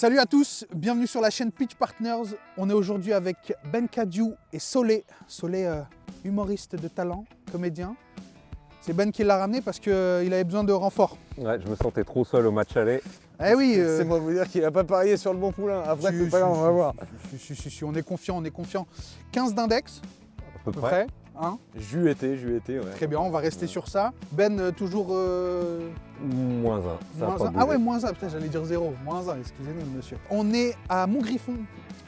Salut à tous, bienvenue sur la chaîne Pitch Partners. On est aujourd'hui avec Ben Kadiou et Solé. Solé, humoriste de talent, comédien. C'est Ben qui l'a ramené parce qu'il avait besoin de renfort. Ouais, je me sentais trop seul au match aller. Eh oui, C'est moi vous dire qu'il n'a pas parié sur le bon poulain. Après, c'est pas grave, on va voir. Si, on est confiant, 15 d'index, À peu à peu près. près. Hein. Jus été, ouais. Très bien, on va rester sur ça. Ben, toujours... Moins un. Ça a moins pas un. bougé. Ah ouais, moins 1, putain, j'allais dire 0. Moins 1, excusez-nous, monsieur. On est à Montgriffon,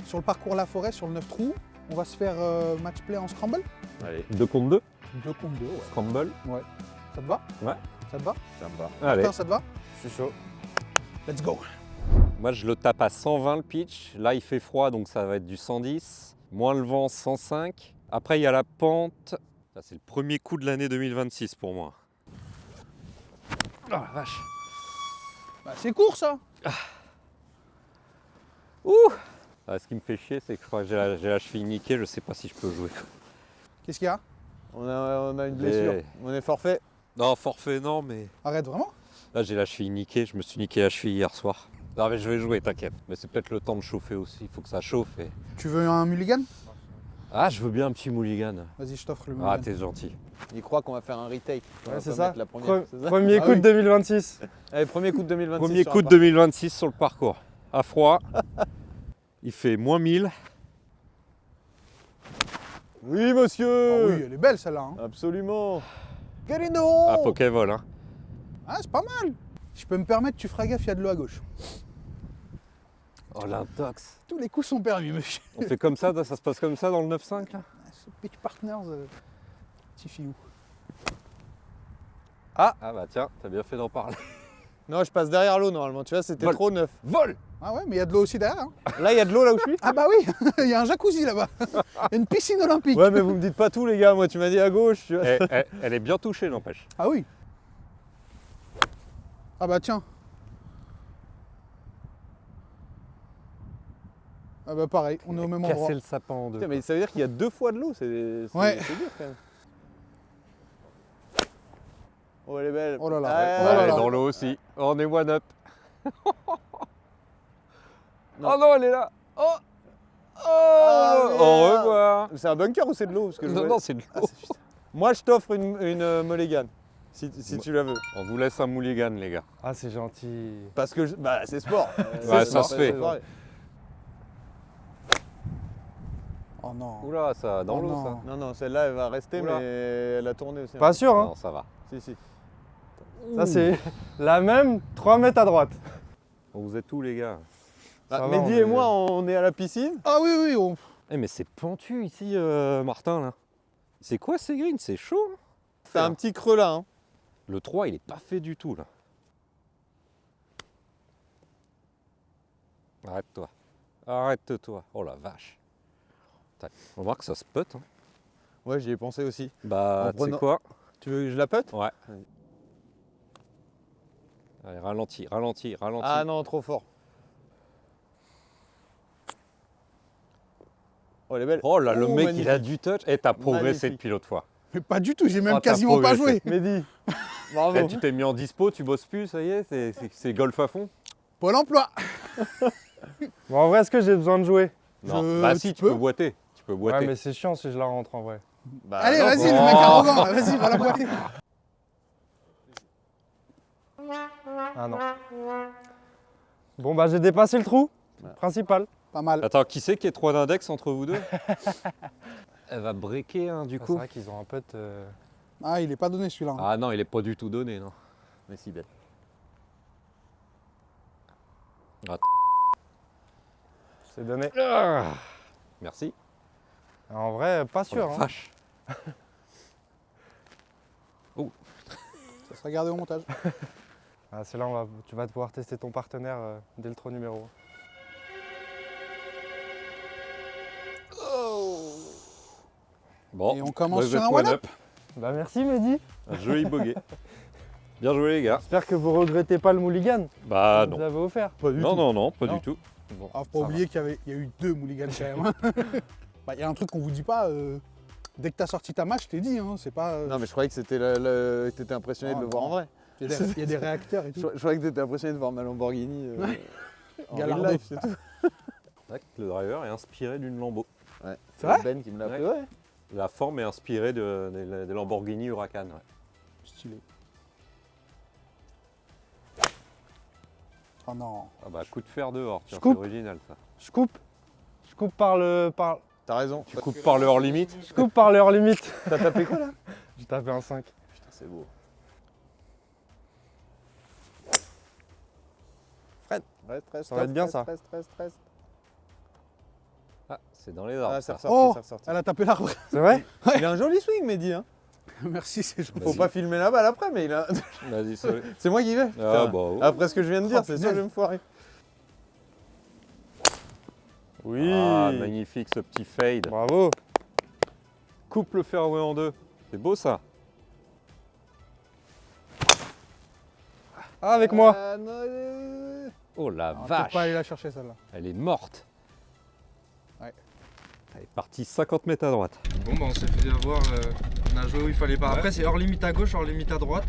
sur le parcours La Forêt, sur le 9 trous. On va se faire match play en scramble. Allez, 2 contre 2, 2 contre 2, ouais. scramble. Ça te va? Ouais. Ça te va? Ça me va. Allez, Putain, ça te va? Je suis chaud. Let's go. moi je le tape à 120 le pitch. Là il fait froid donc ça va être du 110. Moins le vent, 105. Après il y a la pente. Ça, c'est le premier coup de l'année 2026 pour moi. Ah vache. Bah, c'est court, ça. Ouh ah, ce qui me fait chier c'est que je crois que j'ai la cheville niquée, je sais pas si je peux jouer. Qu'est-ce qu'il y a? On a une blessure. Et- On est forfait. Non, forfait non mais... Arrête, vraiment? Là j'ai la cheville niquée, je me suis niqué la cheville hier soir. Non mais je vais jouer, t'inquiète. Mais c'est peut-être le temps de chauffer aussi, il faut que ça chauffe. Et... Tu veux un mulligan? Ah je veux bien un petit mulligan. Vas-y, je t'offre le Ah mulligan. t'es gentil. Il croit qu'on va faire un retake. On va Ouais, c'est pas ça. mettre la première, c'est ça. Premier Ah coup oui. de 2026. Allez, premier coup de 2026. Premier sur coup un de 2026 sur le parcours. À froid. Il fait moins 1000. parc. Oui, monsieur. Ah oui, elle est belle, celle-là. Hein. Absolument. Get in the hole. Ah faut qu'elle vole hein. Ah, c'est pas mal. Si je peux me permettre, tu feras gaffe, il y a de l'eau à gauche. Oh l'intox. Tous les coups sont permis, monsieur. On fait comme ça se passe comme ça dans le 9-5 là. Ce Pitch Partners, petit filou. Ah bah tiens, t'as bien fait d'en parler. Non, je passe derrière l'eau normalement. Tu vois, c'était Vol. trop neuf. Vole. Ah ouais, mais il y a de l'eau aussi derrière. Hein. Là, il y a de l'eau là où je suis. Ah bah oui, il y a un jacuzzi là-bas. Il y a une piscine olympique. Ouais, mais vous me dites pas tout, les gars. Moi, tu m'as dit à gauche. Tu vois. Elle est bien touchée n'empêche. Ah oui. Ah bah tiens. Ah bah pareil, on est au même endroit. Casser le sapin en deux. Putain, mais ça veut dire qu'il y a 2 fois de l'eau. C'est Ouais. dur quand même. Oh, elle est belle. Oh là là. Ah, Oh là Elle est là. dans l'eau aussi. On est one up. Non. Oh non, elle est là. Oh. Oh. merde. Au revoir. C'est un bunker ou c'est de l'eau parce que je Non, vois- non, c'est de Ah, l'eau. c'est- Moi, je t'offre une mulligan, si tu la veux. On vous laisse un mulligan les gars. Ah, c'est gentil. Parce que bah, c'est sport. Ouais, C'est ça sport, se fait. c'est pareil. Oh non. Oula, ça dans Oh l'eau non. ça. Non, non, celle-là, elle va rester, Oula. mais elle a tourné aussi. Pas sûr, hein. Non, ça va. Si, si. Ça, c'est la même, 3 mètres à droite. Vous êtes où les gars? Bah, Ça va, Mehdi on et est- moi, on est à la piscine. Ah oui, oui, on... Eh mais c'est pentu ici Martin là. C'est quoi ces greens? C'est chaud hein. T'as un petit creux là. Hein. Le 3 il est pas fait du tout là. Arrête-toi. Arrête-toi. Oh la vache. Tac. On va voir que ça se putt. Hein. Ouais, j'y ai pensé aussi. Bah En tu sais prenant- quoi? Tu veux que je la putte? Ouais. Allez, ralentis, ralentis, ralentis. Ah non, trop fort. Oh, elle est belle. Oh là, le Oh, mec magnifique. il a du touch. Eh, t'as progressé Magnifique. depuis l'autre fois. Mais pas du tout, j'ai même Oh, t'as quasiment pas progressé. joué. Mehdi. Bravo. Eh, tu t'es mis en dispo, tu bosses plus, ça y est, c'est golf à fond. Pôle emploi. Bon, en vrai, est-ce que j'ai besoin de jouer? Non, bah tu si, tu peux. peux boiter. Tu peux boiter. Ouais, mais c'est chiant si je la rentre en vrai. Bah, Allez, non, vas-y, bon. le mec arrogant. Vas-y, va la boiter. Ah non. Bon, bah, j'ai dépassé le trou. Principal. Pas mal. Attends, qui c'est qui est 3 d'index entre vous deux? Elle va breaker hein, du Ah, c'est coup. vrai qu'ils ont un pote. Ah, il est pas donné celui-là. Ah non, il est pas du tout donné, non. Mais si belle. C'est donné. Ah, merci. En vrai, pas Oh, sûr. la Hein. vache. Ça sera gardé au montage. Ah, c'est là, tu vas pouvoir tester ton partenaire dès le trou numéro 1. Bon, Et on commence vous sur êtes un one-up. Bah, merci, Mehdi. Un joli bogey. Bien joué les gars. J'espère que vous regrettez pas le mulligan Bah que vous non. avez offert. Pas du Non, tout. non, non, pas Non. du tout. Bon, Ah, faut ça pas oublier qu'il y a eu 2 mulligans quand même. Hein. Bah, il y a un truc qu'on vous dit pas. Dès que t'as sorti ta match, je t'ai dit. Hein, c'est pas. Non, mais je croyais que c'était que t'étais impressionné Ah, de le voir non. en vrai. Il y a des réacteurs et Je tout. croyais que t'étais impressionné de voir ma Lamborghini. En Gallardo. real life, c'est tout. Tac, le driver est inspiré d'une Lambo. Ouais. C'est vrai? Ben qui me l'a Ouais. fait, ouais. La forme est inspirée des Lamborghini Huracan. Ouais. Stylé. Oh non. Ah bah coup de fer dehors, tiens, Je c'est coupe. original ça. Je coupe. Je coupe par le. T'as raison. Tu coupes par le hors limite. Je coupe par le hors limite. T'as tapé quoi là? J'ai tapé un 5. Putain, c'est beau. Fred. Reste, Ça va être bien, ça. Reste. Ah, c'est dans les arbres. Ah, c'est ça. ressorti, Oh, c'est ressorti. elle a tapé l'arbre. C'est vrai? Il a un joli swing, Mehdi. Hein. Merci, c'est gentil. Faut Vas-y. pas filmer la balle après, mais il a. Vas-y, Solé. C'est moi qui vais. Ah Putain. bah oh. Après ce que je viens de dire, Oh, c'est sûr que je vais me foirer. Oui. Ah, magnifique ce petit fade. Bravo. Coupe le fairway en deux. C'est beau ça. Ah, avec moi. Oh la On va vache. peut-être pas aller la chercher celle-là. Elle est morte. Ouais. Elle est partie 50 mètres à droite. Bon, bah, on s'est fait avoir. On a joué où il fallait pas. Ouais. Après, c'est hors limite à gauche, hors limite à droite.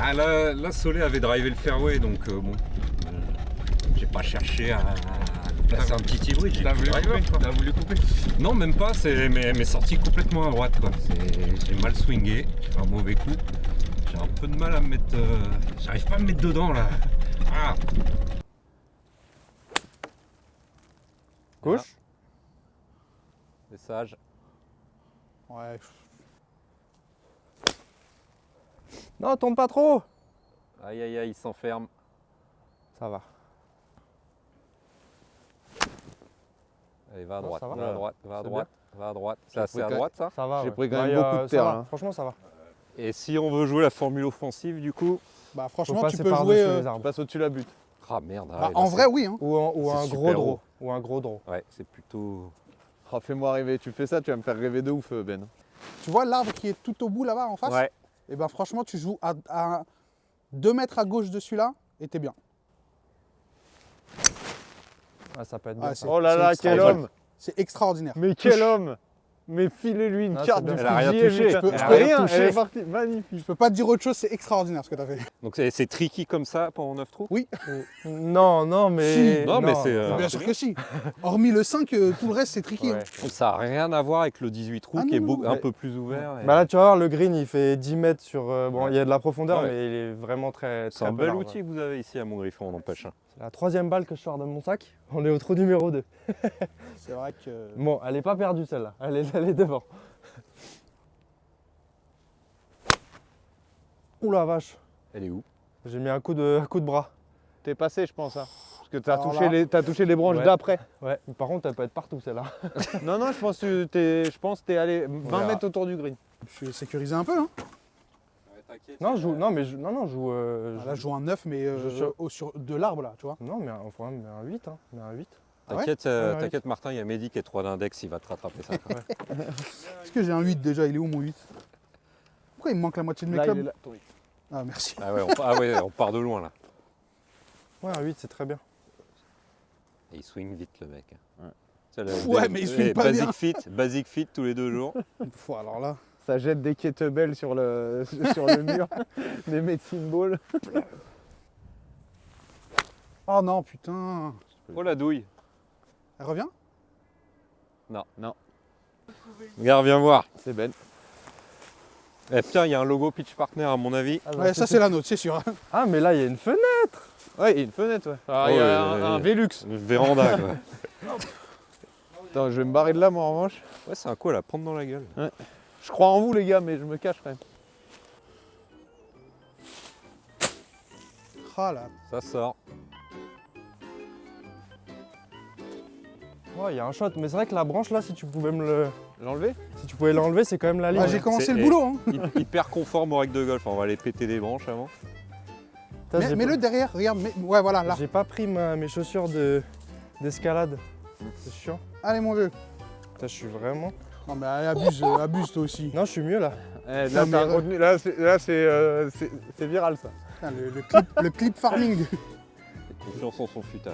Ah là Solé avait drivé le fairway donc bon. J'ai pas cherché à placer un petit hybride. J'ai T'as pris voulu le driver, couper? quoi. T'as voulu couper? Non, même pas, c'est mes sorties complètement à droite. Quoi. J'ai mal swingé, j'ai fait un mauvais coup. J'ai un peu de mal à me mettre. J'arrive pas à me mettre dedans là. Ah. Gauche. C'est sage. Ouais. Non, tourne pas trop. Aïe aïe aïe, il s'enferme. Ça va. Allez, va à Non, droite, ça va. va à droite, va à C'est droite, va à droite. C'est assez pris à quand- droite ça. Ça va. J'ai ouais. pris quand même Bah, beaucoup de ça terre, va. là. Franchement, ça va. Et si on veut jouer la formule offensive du coup. Bah Faut franchement, tu passer peux par-dessus jouer. les On arbres. passe au-dessus de la butte. Ah merde. Bah, ouais, là, en c'est- vrai, oui. Hein. Ou C'est un super gros draw. haut. Ou un gros draw. Ouais, c'est plutôt. Oh, fais-moi rêver. Tu fais ça, tu vas me faire rêver de ouf, Ben. Tu vois l'arbre qui est tout au bout là-bas en face? Ouais. Et ben franchement, tu joues à 2 mètres à gauche de celui-là et t'es bien. Ah, ça peut être Ah, bien. c'est- ça. Oh là là, quel extraordinaire. homme! C'est extraordinaire. Mais quel homme! Mais filez-lui une Non, carte c'est du bien. Elle a rien Fouquier, touché. putain. Je peux- Elle je a peux rien rien touché. Elle est touché. partie. Magnifique. Je peux pas te dire autre chose, c'est extraordinaire ce que t'as fait. Donc c'est tricky comme ça pendant 9 trous. Oui, Non, non, mais. Si. Non, mais c'est, bien sûr que si. Hormis le 5, tout le reste c'est tricky. Ouais. hein. Ça n'a rien à voir avec le 18 trous Ah qui est non, un non, peu plus ouvert. et- Bah là, tu vas voir, le green, il fait 10 mètres sur. Bon, Ouais. il y a de la profondeur, Ouais. mais il est vraiment très. C'est très un peu bel large, outil que vous avez ici à Montgriffon, on n'empêche. Hein. C'est la 3e balle que je sors de mon sac. On est au trou numéro 2. C'est vrai que. Bon, elle est pas perdue celle-là. Elle est devant. Ouh la vache. Elle est où? J'ai mis un coup de bras. T'es passé, je pense. Hein. Parce que t'as Alors touché, là- t'as touché les branches Ouais. d'après. Ouais, par contre, elle peut être partout celle-là. Non, non, je pense que t'es allé 20 verra. mètres autour du green. Je suis sécurisé un peu. Hein. Non, je joue. Non, mais je joue. Ah, là, je joue un 9, mais sur de l'arbre là, tu vois. Non, mais enfin, mais un 8. Hein. Mais un 8. Ah ouais T'inquiète, Ouais, t'inquiète Martin, il y a Mehdi qui est 3 d'index, il va te rattraper ça. Est-ce que j'ai un 8 déjà? Il est où mon 8? Pourquoi il me manque la moitié de mes Là, il est clubs? là. Ah, merci. Ah ouais, on part de loin là. Ouais, un 8, c'est très bien. Et il swing vite le mec. Ouais. Ça, le- Ouais, mais il swing pas bien. Basic fit tous les 2 jours. Pff, alors là. Ça jette des kettlebells sur le, sur le mur, des medicine balls. Oh non, putain. Oh la douille. Elle revient? Regarde, viens voir. C'est Ben. Eh putain, il y a un logo Pitch Partner à mon avis. Ah, bah, Ouais, ça c'est la nôtre, c'est sûr. Ah, mais là, il y a une fenêtre. Ouais, il y a une fenêtre, ouais. Alors, Oh, il y a ouais, un ouais. Velux. Une véranda quoi. Attends, je vais me barrer de là, moi, en revanche. Ouais, c'est un coup à la prendre dans la gueule. Je crois en vous, les gars, mais je me cache quand même. Ah là. Ça sort. Ouais, il y a un shot. Mais c'est vrai que la branche là, si tu pouvais L'enlever? si tu pouvais l'enlever, c'est quand même la ligne. Ah, j'ai commencé C'est- le boulot. Hein. Hyper conforme aux règles de golf. On va aller péter des branches avant. Putain, j'ai Mets-le derrière, regarde. Ouais, voilà, là. J'ai pas pris mes chaussures d'escalade. C'est chiant. Allez, mon vieux. Putain, je suis vraiment. Non, mais allez, abuse, abuse toi aussi. Non, je suis mieux là. Là, Non, mais- t'as retenu. C'est viral, ça. Putain, le clip farming. Confiance en son futal.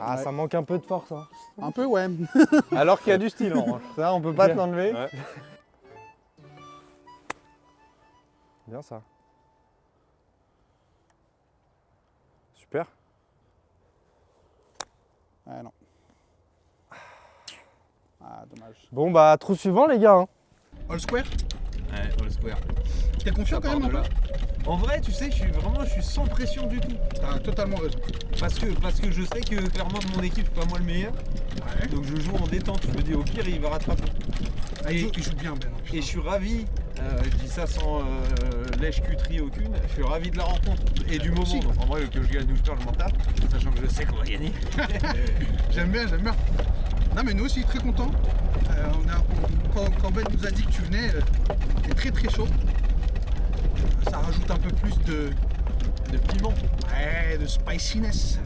Ah, Ouais. ça manque un peu de force. Hein. Un peu, ouais. Alors qu'il y a du style, en revanche. Ça, on peut pas te l'enlever. Ouais. Bien ça. Super. Ouais, non. Ah, dommage. Bon, bah, trou suivant, les gars. Hein. All square? Ouais, all square. T'es confiant quand même un peu? En vrai, tu sais, je suis sans pression du tout. T'as totalement raison. Parce que je sais que clairement de mon équipe, c'est pas moi le meilleur. Ouais. Donc je joue en détente. Je me dis au pire, il va rattraper. Ah, il joue bien, Ben. Hein, Et je suis ravi, je dis ça sans lèche-cuterie aucune, je suis ravi de la rencontre et du moment. Si. Donc en vrai, que je gagne ou je perds, je m'en tape, sachant que je sais qu'on va gagner. J'aime bien, j'aime bien. Non, mais nous aussi, très contents. Quand Ben nous a dit que tu venais, t'es très très chaud. Ça rajoute un peu plus de piment. Ouais, de spiciness.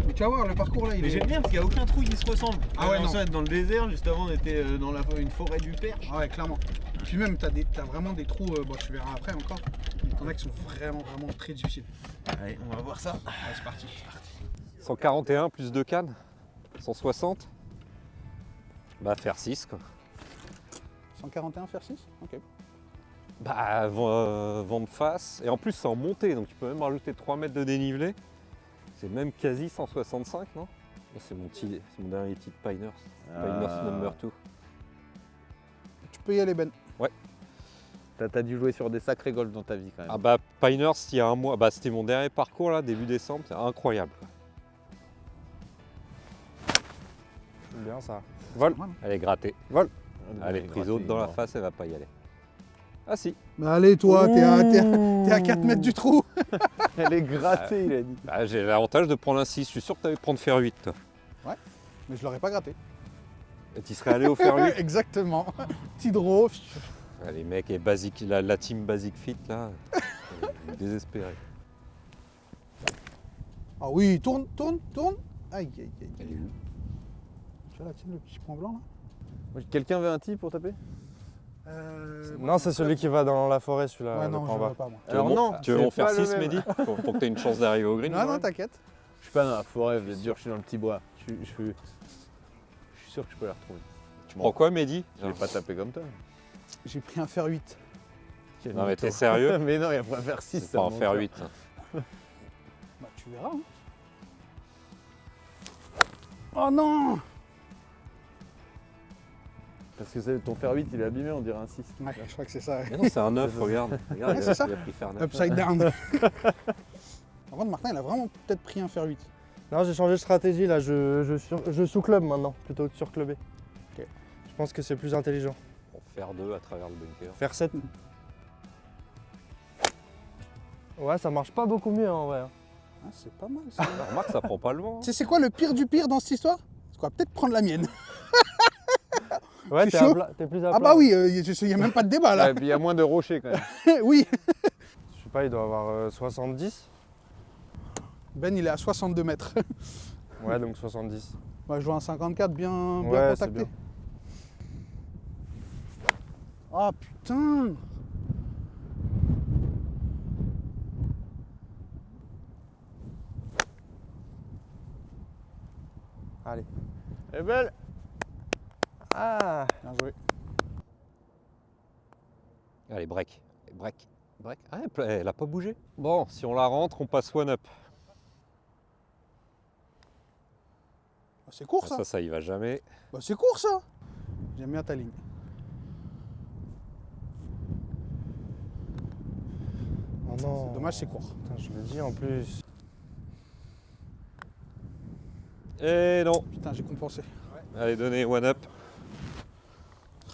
Mais tu vas voir, le parcours là, il Mais est... j'aime bien parce qu'il n'y a aucun trou qui se ressemble. Ah ouais, On non. s'est dans le désert, juste avant on était dans une forêt du Perche. Ah ouais, clairement. Puis même, t'as vraiment des trous, bon, tu verras après encore. T'en as qui sont vraiment très difficiles. Allez, on va voir ça. Ouais, c'est parti. 141 plus 2 cannes. 160. Bah faire 6 quoi. 141 faire 6? Ok. Bah vent de face. Et en plus c'est en montée, donc tu peux même rajouter 3 mètres de dénivelé. C'est même quasi 165, non? Là, c'est mon dernier titre Piners. Piners number 2. Tu peux y aller, Ben. T'as dû jouer sur des sacrés golfs dans ta vie quand même. Ah bah Piners il y a un mois, bah c'était mon dernier parcours là, début décembre, c'est incroyable. Quoi. C'est bien, ça. Vol. Elle est grattée. Vol. Allez, prise haute dans la face, elle va pas y aller. Ah si. Bah allez, toi, t'es à 4 mètres du trou. Elle est grattée, il a dit. Bah, j'ai l'avantage de prendre un 6, je suis sûr que tu allais prendre fer 8 toi. Mais je l'aurais pas gratté. Et tu serais allé au fer 8. Exactement. Petit draw. Ah, les mecs, et basic, la team Basic Fit là, désespérés. Ah oui, tourne. Aïe. Elle est où? Tu vois là, tiens, le petit point blanc là? Quelqu'un veut un tee pour taper? Non, c'est celui qui va dans la forêt, celui-là. Ouais, le non, point je bas. veux pas moi. Alors non, Tu veux en c'est faire pas le 6 même. Mehdi pour que tu aies une chance d'arriver au green? Non, t'inquiète. Je suis pas dans la forêt, vous êtes dur, je suis dans le petit bois. Je suis sûr que je peux la retrouver. Tu prends quoi Mehdi? Je vais pas taper comme toi. J'ai pris un fer 8. Non mais t'es sérieux? Mais non, il y a pas faire 6. C'est pas en fer 8. Bah tu verras. Hein. Oh non! Parce que ton fer 8, il est abîmé, on dirait un 6. Ouais, je crois que c'est ça. Ouais. Mais non, c'est un 9, regarde. Regarde, Ouais, il c'est a ça. pris fer 9. Upside down. Par contre, Martin, il a vraiment peut-être pris un fer 8. Non, j'ai changé de stratégie, là. Je sous-club maintenant, plutôt que de sur-clubber. Ok. Je pense que c'est plus intelligent. Pour faire 2 à travers le bunker. Faire 7. Ouais, ça marche pas beaucoup mieux en vrai. Ah, c'est pas mal ça. Bah, remarque, ça prend pas le vent. Tu sais, c'est quoi le pire du pire dans cette histoire? C'est quoi? Peut-être prendre la mienne. Ouais, C'est t'es chaud. t'es plus à Ah plat. bah oui, il n'y a même pas de débat là. Et puis il y a moins de rochers quand même. Oui. Je sais pas, il doit avoir 70. Ben, il est à 62 mètres. Ouais, donc 70. Moi, je joue un 54 bien Ouais, c'est contacté. bien. Ah putain! Allez. Elle est belle. Ah, Bien joué. Allez, break. Ah, elle a pas bougé. Bon, si on la rentre, on passe one up. Bah, c'est court ça. Ça y va jamais. Bah, c'est court ça. J'aime bien ta ligne. oh non. C'est dommage, c'est court. Putain, je le dis en plus. Et non. Putain, j'ai compensé. Allez, donnez one up.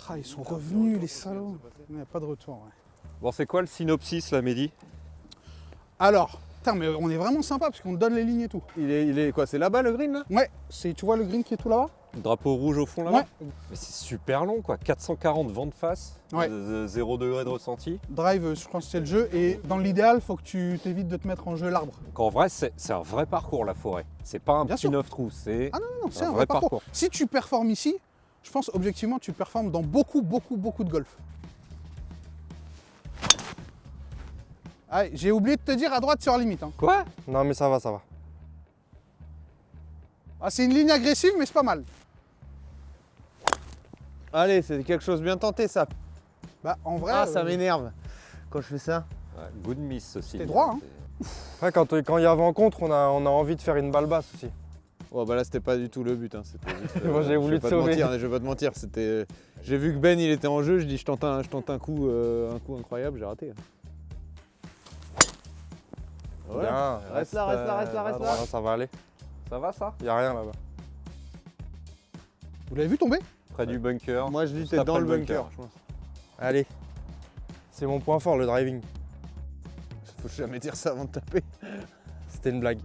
Ah, ils sont revenus les salauds. Il n'y a pas de retour. Ouais. Bon, c'est quoi le synopsis là, Mehdi? Alors, putain, mais on est vraiment sympa parce qu'on donne les lignes et tout. Il est quoi? C'est là-bas le green là? Ouais, tu vois le green qui est tout là-bas? Drapeau rouge au fond là-bas? Ouais. Mais c'est super long quoi. 440 vent de face. Ouais. 0 degré de ressenti. Drive, je pense que c'est le jeu. Et dans l'idéal, faut que tu t'évites de te mettre en jeu l'arbre. Donc en vrai, c'est un vrai parcours la forêt. C'est pas un Bien petit sûr. 9 trous, c'est Ah non, c'est un vrai parcours. Si tu performes ici, je pense objectivement tu performes dans beaucoup de golf. Ah, j'ai oublié de te dire à droite sur limite. Hein. Quoi? Non, mais ça va, ça va. Ah, c'est une ligne agressive, mais c'est pas mal. Allez, c'est quelque chose bien tenté ça. Bah, en vrai. Ah, ça m'énerve quand je fais ça. Ouais, good miss aussi. C'était droit, hein. Ouais, quand il y a vent contre, on a envie de faire une balle basse aussi. Ouais, bah là, c'était pas du tout le but. Hein. C'était juste, Moi, j'ai voulu te sauver. Je vais pas te mentir. J'ai vu que Ben, il était en jeu. Je dis, je tente un coup incroyable. J'ai raté. Ouais. Bien, Reste là, reste là, reste là, reste là. Ça va aller. Ça va ça? Y a rien là-bas. Vous l'avez vu tomber? Près du bunker. Moi, je dis, Juste t'es dans après le le bunker. bunker. Je pense. Allez. C'est mon point fort, le driving. Faut jamais dire ça avant de taper. C'était une blague.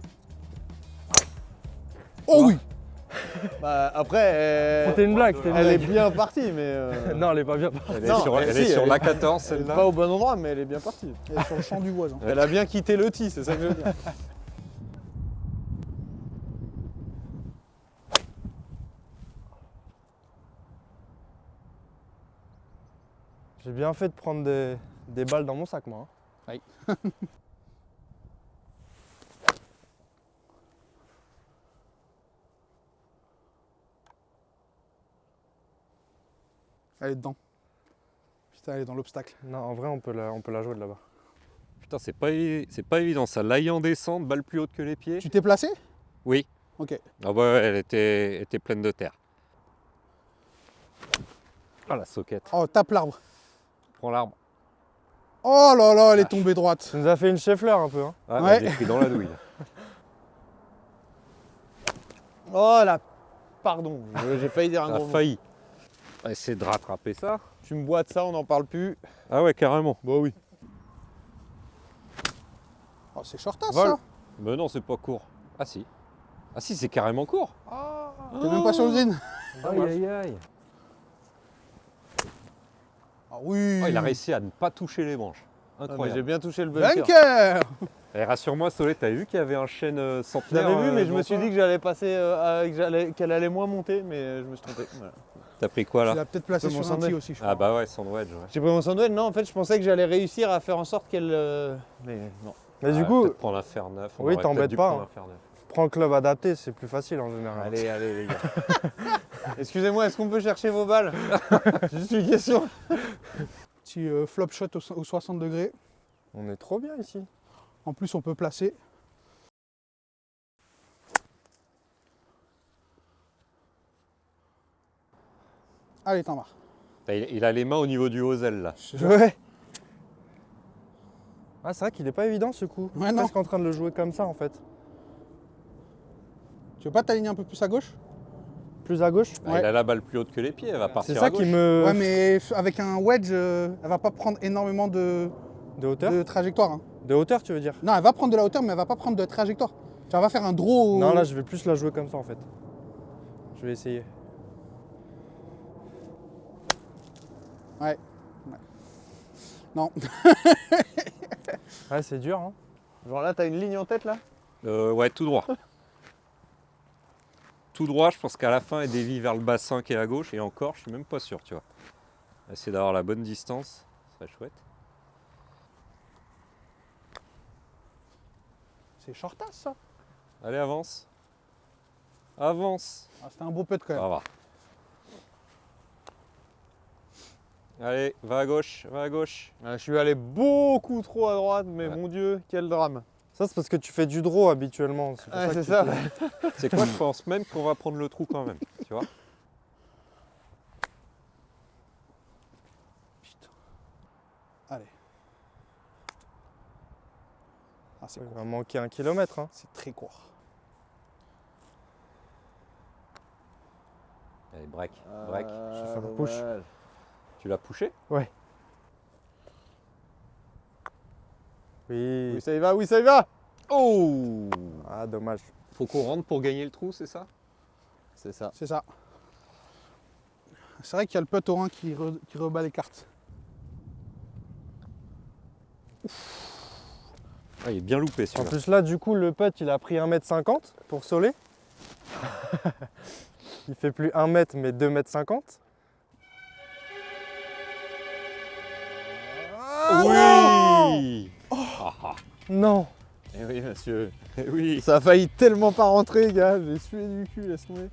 Oh oui! Bah, après, C'était une blague, c'était une elle est blague. bien partie, mais. Non, elle est pas bien. Elle est Non, sur, elle, elle est si, sur elle la est- 14 Elle est celle-là. pas au bon endroit, mais elle est bien partie. Elle est sur le champ du voisin. Elle a bien quitté le tee, c'est ça que je veux dire. J'ai bien fait de prendre des balles dans mon sac, moi. hein. Elle est dedans. Putain, elle est dans l'obstacle. Non, en vrai, on peut la jouer de là-bas. Putain, c'est pas évident ça. L'ail en descente, balle plus haute que les pieds. Tu t'es placé? Oui. Ok. Ah ouais, elle était pleine de terre. Ah la soquette. Oh, tape l'arbre. Prends l'arbre. Oh là là, elle est tombée droite. Ça nous a fait une chef-fleur un peu. Hein. Ah, Ouais. je l'ai pris dans la douille. Oh là, pardon, j'ai failli dire un Ça a gros mot. failli. On va essayer de rattraper ça. Tu me boites ça, on n'en parle plus. Ah ouais, carrément. Bah oui. Oh, c'est shortasse Vol. ça. Mais non, c'est pas court. Ah si. Ah si, c'est carrément court. T'es même pas sur le green. Aïe aïe aïe. Ah oui. Oh, il a réussi à ne pas toucher les branches. Ah, mais Incroyable. j'ai bien touché le bunker. Bunker. Et rassure-moi, Solé, t'as vu qu'il y avait un chêne Je centenaire l'avais vu, mais je devant me suis toi dit que j'allais passer, qu'elle allait moins monter, mais je me suis trompé. Voilà. T'as pris quoi Tu là? l'as peut-être placé Mon sur un sandwich. tee aussi, je crois. Ah bah ouais, sandwich, ouais. J'ai pris mon sandwich, non, en fait, je pensais que j'allais réussir à faire en sorte qu'elle. Mais non. Mais du Ah, coup, peut-être prendre un fer neuf. on oui, aurait t'embêtes peut-être dû pas, prendre hein. un fer neuf. prends le club adapté, c'est plus facile en général. Allez, allez, les gars. Excusez-moi, est-ce qu'on peut chercher vos balles? Juste une question. Petit flop shot au 60 degrés. On est trop bien ici. En plus, on peut placer. Allez, t'en marre. Il a les mains au niveau du hosel là. Ouais. Ah, c'est vrai qu'il est pas évident ce coup. Ouais, Je suis non. presque en train de le jouer comme ça en fait. Tu veux pas t'aligner un peu plus à gauche? Plus à gauche. Bah, Ouais. Il a la balle plus haute que les pieds, elle va partir C'est à ça gauche. qui me. Ouais, mais avec un wedge, elle va pas prendre énormément de De hauteur trajectoire. hein. De hauteur, tu veux dire? Non, elle va prendre de la hauteur, mais elle va pas prendre de trajectoire. Tu vas faire un draw. Non, là, je vais plus la jouer comme ça en fait. Je vais essayer. Ouais. Non. Ouais, c'est dur, hein. Genre là, t'as une ligne en tête là? Ouais, tout droit. Tout droit, je pense qu'à la fin, elle dévie vers le bassin qui est à gauche, et encore, je suis même pas sûr, tu vois. Essayer d'avoir la bonne distance, ce serait chouette. C'est shortasse ça. Allez, avance. Avance. Ah, c'était un beau putt quand même. Ça va. Allez, va à gauche, va à gauche. Je suis allé beaucoup trop à droite, mais Ouais. mon Dieu, quel drame. Ça, c'est parce que tu fais du draw habituellement. C'est pour Ouais, ça c'est que ça. C'est quoi, je pense même qu'on va prendre le trou quand même, tu vois. Putain. Allez. Ah, c'est Il court. va manquer 1 kilomètre. Hein. C'est très court. Allez, break, break. Je vais faire un push. Tu l'as poussé? Oui. Oui, ça y va, oui, ça y va. Oh! Ah, dommage. Faut qu'on rentre pour gagner le trou, c'est ça? C'est ça. C'est ça. C'est vrai qu'il y a le putt au 1 qui rebat les cartes. Ah, il est bien loupé En celui-là. plus, là, du coup, le putt, il a pris 1m50 pour soler. Il fait plus 1 mètre, mais 2m50. Oui! Ah, ah. Non. Eh oui, monsieur. Eh oui! Ça a failli tellement pas rentrer, gars. J'ai sué du cul, laisse tomber.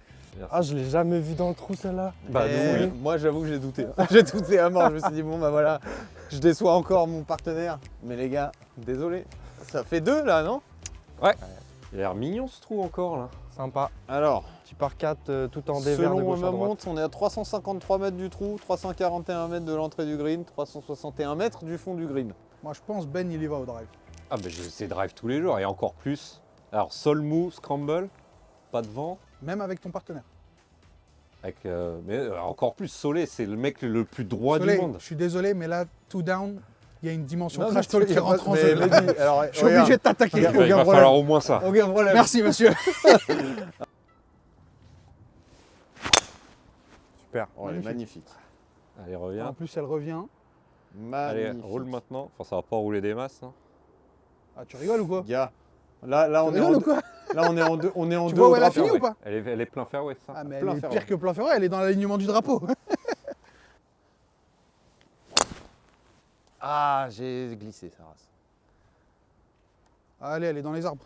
Ah, je l'ai jamais vu dans le trou, celle-là. Bah, Eh, nous, oui. Moi, j'avoue que j'ai douté. J'ai douté à mort. Je me suis dit, bon, bah voilà, je déçois encore mon partenaire. Mais les gars, désolé. Ça fait 2 là, non? Il a l'air mignon ce trou encore là. Sympa. Alors, Petit par 4 tout en dévers de selon gauche à ma droite. montre, on est à 353 mètres du trou, 341 mètres de l'entrée du green, 361 mètres du fond du green. Moi, je pense Ben, il y va au drive. Ah bah j'essaie de drive tous les jours et encore plus. Alors sol mou, scramble, pas de vent. Même avec ton partenaire. Avec, mais encore plus Solé, c'est le mec le plus droit Soleil, du monde. je suis désolé, mais là, two down, il y a une dimension Non, crash mais talk qui rentre en jeu. mais Mehdi, alors, Je suis obligé de t'attaquer. Il va problème. falloir au moins ça. Aucun problème. Merci, monsieur. Super. Oh, elle est magnifique. Allez, En reviens. plus, elle revient. Allez, Magnifique. roule maintenant. Enfin, ça va pas rouler des masses. Hein. Ah, tu rigoles ou quoi? Gars, là, on Tu est rigoles en ou quoi? là, on est en deux, on est en Tu deux vois au où elle a drapeau. fini ou pas? Elle est plein fairway, ça. Ah, mais elle Plein est fer, pire ouais. que plein ferré, elle est dans l'alignement du drapeau. Ah, j'ai glissé, sa race. Allez, elle est dans les arbres.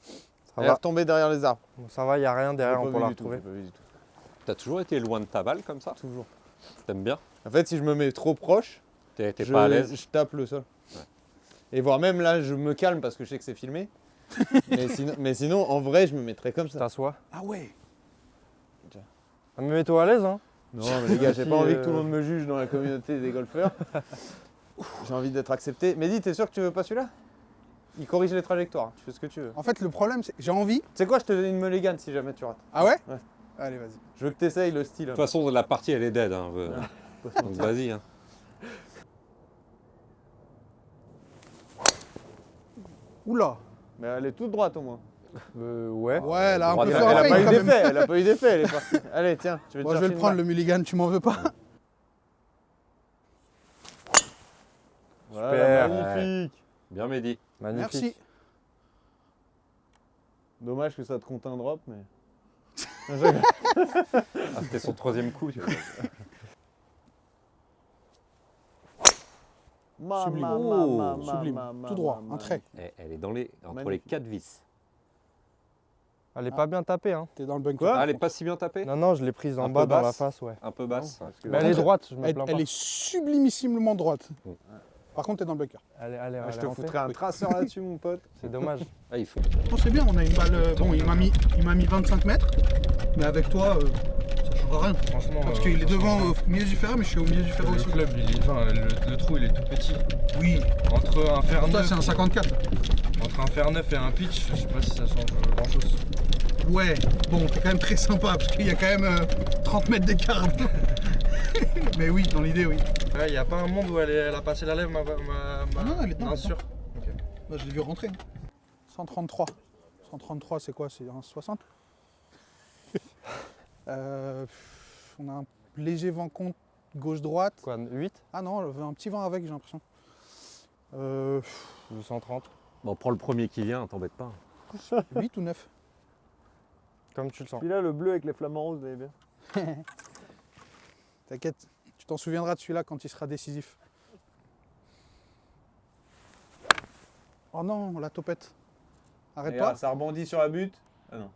Ça Elle est va, retombée derrière les arbres. ça va, il n'y a rien derrière, J'ai on pas peut la vu du tout, retrouver. j'ai pas vu du tout. T'as toujours été loin de ta balle comme ça? Toujours. T'aimes bien? En fait, si je me mets trop proche, T'es je, pas à l'aise? je tape le sol. Ouais. Et voire même là, je me calme parce que je sais que c'est filmé. mais sinon, en vrai, je me mettrais comme ça. T'assois. Ah ouais. Ah, mais mets-toi à l'aise, hein. Non, mais les gars, j'ai Si, pas envie que tout le monde me juge dans la communauté des golfeurs. J'ai envie d'être accepté. Mehdi, t'es sûr que tu veux pas celui-là? Il corrige les trajectoires, tu fais ce que tu veux. En fait, le problème, c'est j'ai envie. Tu sais quoi, je te donne une mulligan si jamais tu rates. Ah ouais? Ouais. Allez, vas-y. Je veux que t'essayes le style. De toute façon, la partie, elle est dead. Hein. Donc vas-y. Hein. Oula. Mais elle est toute droite au moins. Ouais. Ouais, elle a un Droit peu fait derrière, un Elle a fake pas eu quand même. d'effet, elle a pas eu d'effet, elle est partie. Allez, tiens, tu veux te Moi, je vais chercher le une prendre, balle. le mulligan, tu m'en veux pas. Voilà, Super. magnifique. Bien, Mehdi. Magnifique. Merci. Dommage que ça te compte un drop, mais. Ah, c'était son troisième coup. Tu vois. Sublime. Oh, Sublime. Tout droit, un trait. Elle est dans entre les Magnifique. 4 vis. Elle est pas bien tapée, hein. T'es dans le bunker. Quoi Ah, elle est pas si bien tapée? Non, non, je l'ai prise en Un bas peu dans la basse. face, ouais. Un peu basse. parce que- Mais elle est droite, je me Elle, plains pas. elle est sublimissimement droite. Mm. Par contre, t'es dans le bunker. Elle Ah, je est te rentrée. foutrais un traceur là-dessus, mon pote. C'est dommage. Ah, il faut. Oh, c'est bien, on a une balle. Bon, il m'a mis 25 mètres. Mais avec toi, ça change rien. Franchement. Parce qu'il est devant au milieu du ferret, mais je suis au milieu du ferret Le aussi. club, le trou, il est tout petit. Oui. Entre un fer Pour toi, 9, c'est un 54. entre un fer 9 et un pitch, je sais pas si ça change grand chose. Ouais. Bon, t'es quand même très sympa parce qu'il y a quand même 30 mètres d'écart. Mais oui, dans l'idée, oui. Il n'y a pas un monde où elle a passé la lèvre, Ah non, elle est dedans, Non, sûr. Moi, je l'ai vu rentrer. 133. 133, c'est quoi? C'est un 60. On a un léger vent contre gauche-droite. Quoi, 8 Ah non, un petit vent avec, j'ai l'impression. 230. Bon, prends le premier qui vient, t'embête pas. 8 ou 9. Comme tu le sens. Puis là, le bleu avec les flamants roses, vous avez bien. T'inquiète, tu t'en souviendras de celui-là quand il sera décisif. Oh non, la topette. Arrête Et pas. là, ça rebondit sur la butte. Ah non.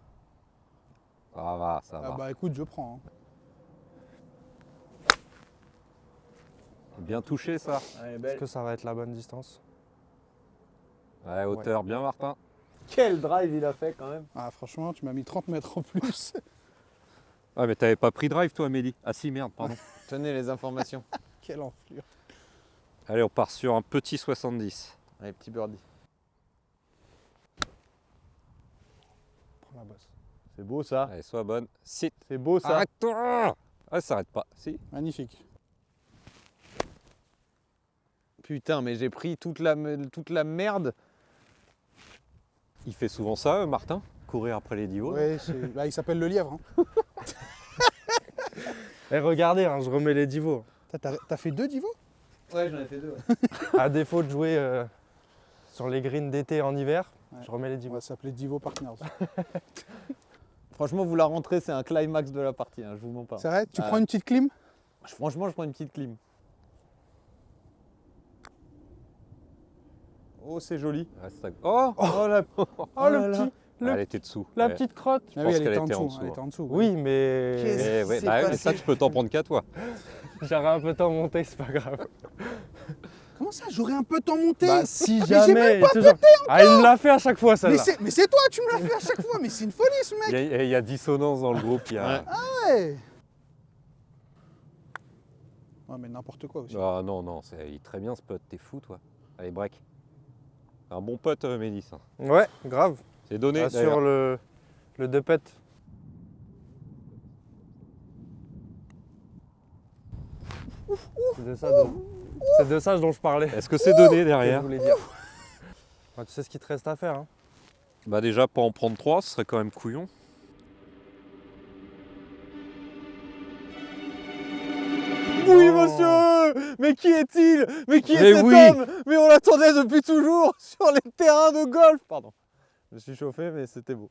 Ça va, ça Ah va. bah écoute, je prends. hein. Bien touché, ça. Elle est Est-ce belle. que ça va être la bonne distance? Ouais, hauteur, bien, Martin. Quel drive il a fait quand même. Ah franchement, tu m'as mis 30 mètres en plus. Ah, mais t'avais pas pris drive, toi, Mehdi. Ah, si, merde, pardon. Tenez les informations. Quelle enflure. Allez, on part sur un petit 70. Allez, petit birdie. Prends la bosse. C'est beau ça. Allez, sois bonne. Sit. C'est beau ça. Arrête-toi! Ah, ça s'arrête pas. Si. Magnifique. Putain, mais j'ai pris toute la merde. Il fait souvent ça, Martin? Courir après les divos? Ouais, bah, il s'appelle le lièvre. Hein. Eh, regardez, hein, je remets les divos. T'as fait 2 divos? Ouais, j'en ai fait 2. À défaut de jouer sur les greens d'été en hiver, Ouais. je remets les On divos. va s'appeler Divo Partners. Franchement, vous la rentrez, c'est un climax de la partie, hein, je vous mens pas. C'est vrai? Tu Ah. prends une petite clim? Franchement, je prends une petite clim. Oh, c'est joli. Ouais, c'est- Oh! Oh, la... Oh, là le là. petit, le- Elle était dessous. la Ouais. petite crotte. Ah pense oui, elle qu'elle était en était en dessous. dessous, Elle était en dessous. Oui, mais Qu'est-ce- Eh ouais, c'est bah, passé. ça, tu peux t'en prendre qu'à toi. j'aurais un peu temps monté, c'est pas grave. Comment Comment ça? J'aurais un peu temps monté. Bah, si j'ai jamais. même pas toujours... Ah, il me l'a fait à chaque fois, mais celle-là. c'est toi, tu me l'as fait à chaque fois. Mais c'est une folie, ce mec. Il y a dissonance dans le groupe. Il y a... Ouais. Ouais, mais n'importe quoi aussi. Ah non, non, il est très bien ce putt. T'es fou, toi. Allez, break. Un bon putt, Mehdi, ça. Ouais, grave. C'est donné. Ah, sur le deux pets. C'est de ça dont je parlais. Est-ce que c'est donné Que je derrière? voulais dire. Ouais, tu sais ce qu'il te reste à faire. Hein. Bah déjà, pas en prendre 3, ce serait quand même couillon. Oui, monsieur! Mais qui est-il? Mais qui est Mais cet oui. homme? Mais on l'attendait depuis toujours sur les terrains de golf! Pardon. Je me suis chauffé, mais c'était beau.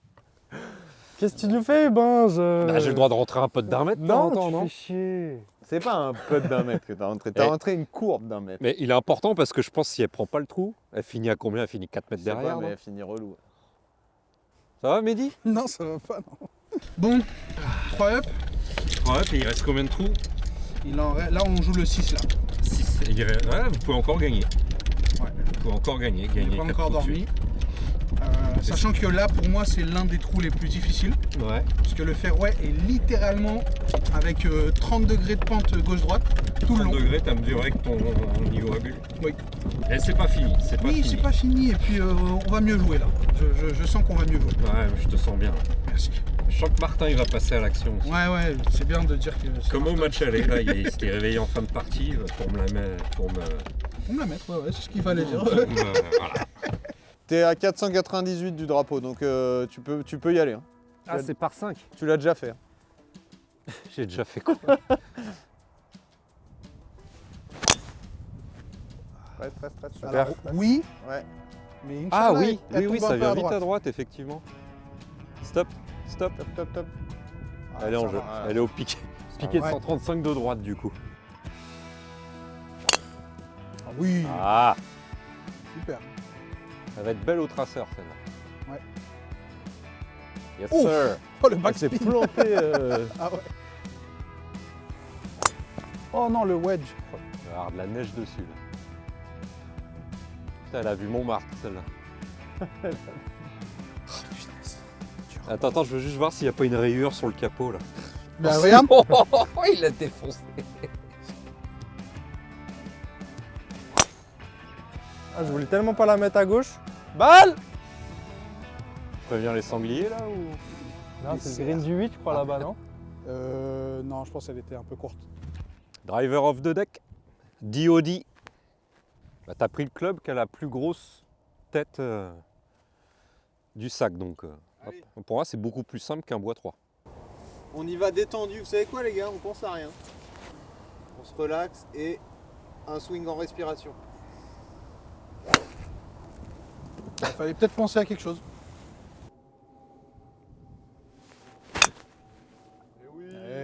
Qu'est-ce que tu nous fais, Benz Bah, j'ai le droit de rentrer un putt d'un mètre de temps en Non, temps, tu non? fais chier. C'est pas un putt d'un mètre que t'as rentré. T'as rentré une courbe d'un mètre. Mais il est important parce que je pense que si elle prend pas le trou, elle finit à combien? Elle finit 4 mètres Je sais derrière. pas, mais non elle finit relou. Ça va, Mehdi? Non, ça va pas, non. Bon, 3 up. Ouais, puis il reste combien de trous? Là, on joue le 6 là. 6. Ouais, vous pouvez encore gagner. Ouais. Vous pouvez encore gagner. On Gagner n'est pas 4 encore trous dormi. Sachant que là, pour moi, c'est l'un des trous les plus difficiles. dessus. Ouais. Parce que le fairway est littéralement avec 30 degrés de pente gauche-droite tout le 30 long. degrés, t'as mesuré avec ton niveau à bulle. Oui. Et c'est pas fini. C'est pas Oui, fini. c'est pas fini et puis on va mieux jouer là. Je sens qu'on va mieux jouer. Ouais, je te sens bien. Merci. Je sens que Martin il va passer à l'action aussi. Ouais, c'est bien de dire que. c'est Comme au Martin. match aller, là, il s'était réveillé en fin de partie pour me la mettre. On me la mettre, ouais, c'est ce qu'il fallait dire. Voilà. T'es à 498 du drapeau, donc tu peux y aller. Hein. Ah, c'est par 5. Tu l'as déjà fait. Hein. J'ai déjà fait quoi? Prête. Alors, oui, Ouais. mais Ah Inch'Allah, oui, elle oui, tombe ça un peu vient à vite droite. à droite, effectivement. Stop. Top. Ah, Elle est en ça jeu. va, Elle est au piqué. Piqué de ouais. 135 de droite, du coup. Ah oui, Ah, super. elle va être belle au traceur, celle-là. Ouais. Yes, Ouf. sir. Oh, le Elle s'est backspin. plantée. Ah ouais. Oh non, le wedge. Il va y avoir de la neige dessus, là. Putain, elle a vu Montmartre, celle-là. Attends, je veux juste voir s'il n'y a pas une rayure sur le capot, là. Bah regarde. Il a défoncé. Ah, je voulais tellement pas la mettre à gauche. Balle. Préviens les sangliers, là, ou... Non, c'est le green du 8, je crois, là-bas, non? Non, je pense qu'elle était un peu courte. Driver of the deck, DOD. Bah, t'as pris le club qui a la plus grosse tête du sac, donc hop. Pour moi c'est beaucoup plus simple qu'un bois 3. On y va détendu. Vous savez quoi, les gars? On pense à rien. On se relaxe et un swing en respiration. Il fallait peut-être penser à quelque chose.